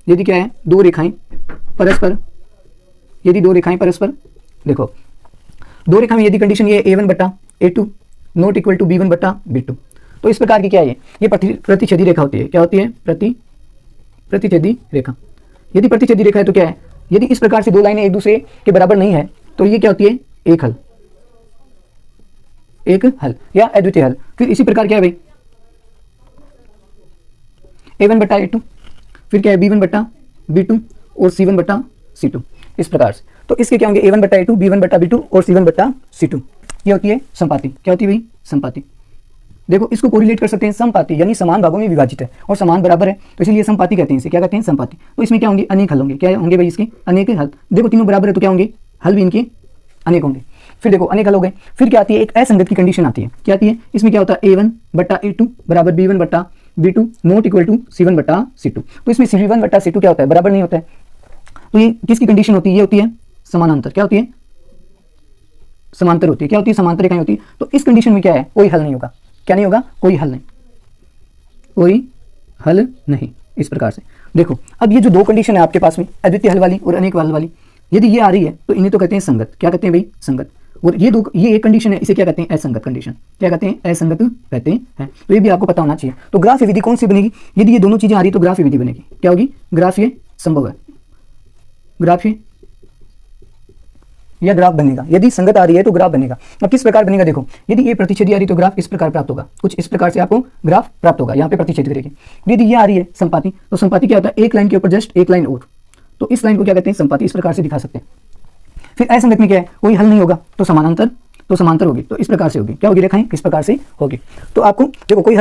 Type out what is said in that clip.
यदि क्या है, दो रेखाएं परस्पर, यदि दो रेखाएं परस्पर, देखो दो रेखा में यदि कंडीशन ये a1 बटा a2 not equal to b1 बटा b2, तो इस प्रकार की क्या है, ये प्रतिच्छेदी रेखा होती है। क्या होती है? प्रतिच्छेदी रेखा। यदि प्रतिच्छेदी रेखा है तो क्या है, यदि इस प्रकार से दो लाइनें एक दूसरे के बराबर नहीं है तो ये क्या होती है? एक हल, एक हल या अद्वितीय हल। फिर इसी प्रकार क्या है भाई, a1 बटा a2, फिर क्या है b1 बटा b2 और c1 बटा c2, इस प्रकार से। तो इसके क्या होंगे? a1 बटा a2, b1 बटा b2 और c1 बटा c2। ये होती है संपाति। क्या होती है भाई? संपाति। देखो इसको कोरिलेट कर सकते हैं, समपाती यानी समान भागों में विभाजित है और समान बराबर है, तो इसलिए समपाती कहते हैं इसे। क्या कहते हैं? संपाति। तो इसमें क्या होंगे? अनेक हल होंगे। क्या होंगे भाई? इसके अनेक हल। देखो तीनों बराबर है तो क्या होंगे? हल भी इनके अनेक होंगे। फिर देखो अनेक हल हो गए, फिर क्या आती है? एक असंगत की कंडीशन आती है। क्या आती है? इसमें क्या होता है? a1 बटा a2 बराबर b1 बटा b2 not equal to c1 बटा c2। तो इसमें c1 बटा c2 क्या होता है? बराबर नहीं होता है। तो ये किसकी कंडीशन होती है? ये होती है समानांतर। क्या होती है? समांतर होती है। क्या होती है? समांतर रेखाएं होती है। तो इस कंडीशन में क्या है? कोई हल नहीं होगा। क्या नहीं होगा? कोई हल नहीं, कोई हल नहीं। इस प्रकार से देखो, अब ये जो दो कंडीशन है आपके पास में, अद्वितीय हल वाली और अनेक हल वाली, यदि ये आ रही है तो इन्हें तो कहते हैं संगत। क्या कहते हैं भाई? संगत। और ये दो, ये एक कंडीशन है, इसे क्या कहते हैं? असंगत कंडीशन। क्या कहते हैं? असंगत कहते हैं। तो ये भी आपको पता होना चाहिए। तो ग्राफ्य विधि कौन सी बनेगी? यदि ये दोनों चीजें आ रही तो ग्राफ्य विधि बनेगी। क्या होगी? ग्राफ्य संभव है, ग्राफ्य या ग्राफ बनेगा। यदि संगत आ रही है तो ग्राफ बनेगा। अब किस प्रकार बनेगा? देखो, यदि ये प्रतिच्छेदी आ रही तो ग्राफ इस प्रकार प्राप्त होगा, कुछ इस प्रकार से आपको ग्राफ प्राप्त होगा। यहाँ पे प्रतिच्छेद करेगी। यदि ये आ रही है संपाति, तो संपाति क्या होता है? एक लाइन के ऊपर जस्ट एक लाइन और, तो इस लाइन को क्या कहते हैं? संपाति। इस प्रकार से दिखा सकते हैं। फिर असंगत में क्या है? कोई हल नहीं होगा, तो समानांतर, तो समांतर होगी। तो इस प्रकार से होगी। क्या होगी? रेखाएं किस प्रकार से होगी। तो आपको देखो कोई